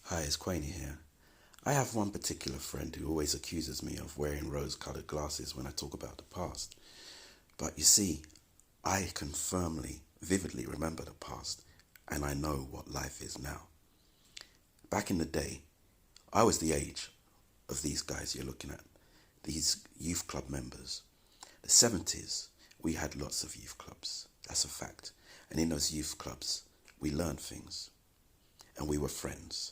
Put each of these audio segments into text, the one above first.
Hi, it's Queenie here. I have one particular friend who always accuses me of wearing rose-colored glasses when I talk about the past. But you see, I can firmly, vividly remember the past, and I know what life is now. Back in the day, I was the age of these guys you're looking at, these youth club members. The 70s, we had lots of youth clubs. That's a fact. And in those youth clubs, we learned things and we were friends.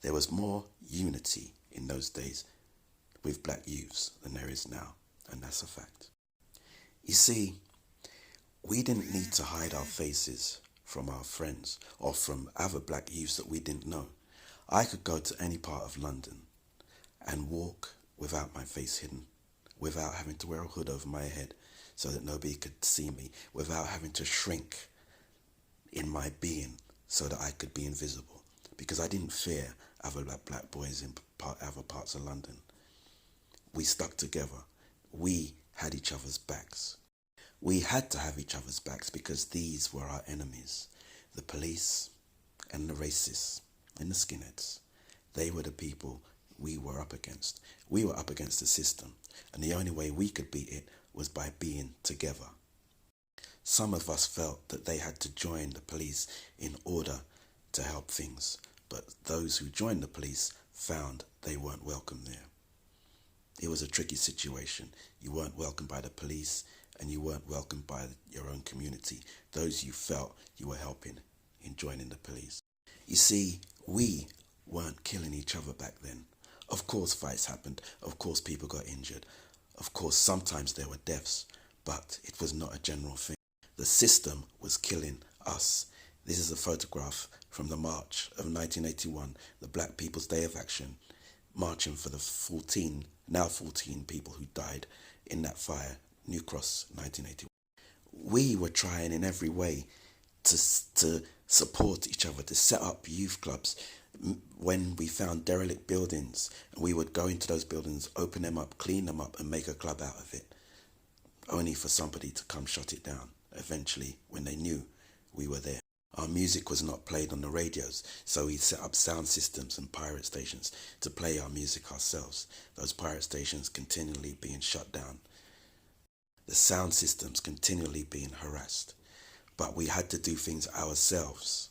There was more unity in those days with black youths than there is now, and that's a fact. You see, we didn't need to hide our faces from our friends or from other black youths that we didn't know. I could go to any part of London and walk without my face hidden, without having to wear a hood over my head so that nobody could see me, without having to shrink in my being so that I could be invisible, because I didn't fear other black boys in other parts of London. We stuck together. We had each other's backs. We had to have each other's backs because these were our enemies, the police and the racists and the skinheads. They were the people we were up against. We were up against the system, and the only way we could beat it was by being together. Some of us felt that they had to join the police in order to help things, but those who joined the police found they weren't welcome there. It was a tricky situation. You weren't welcomed by the police and you weren't welcomed by your own community, those you felt you were helping in joining the police. You see, we weren't killing each other back then. Of course fights happened, of course people got injured, of course sometimes there were deaths, but it was not a general thing. The system was killing us. This is a photograph from the March of 1981, the Black People's Day of Action, marching for the 14 people who died in that fire, New Cross, 1981. We were trying in every way to support each other, to set up youth clubs. When we found derelict buildings, we would go into those buildings, open them up, clean them up, and make a club out of it, only for somebody to come shut it down eventually when they knew we were there. Our music was not played on the radios, so we set up sound systems and pirate stations to play our music ourselves, those pirate stations continually being shut down, the sound systems continually being harassed. But we had to do things ourselves.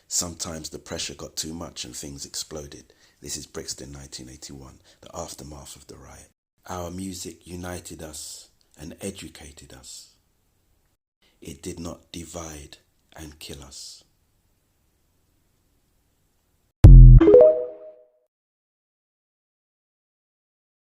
Sometimes the pressure got too much and things exploded. This is Brixton 1981, the aftermath of the riot. Our music united us and educated us. It did not divide and kill us.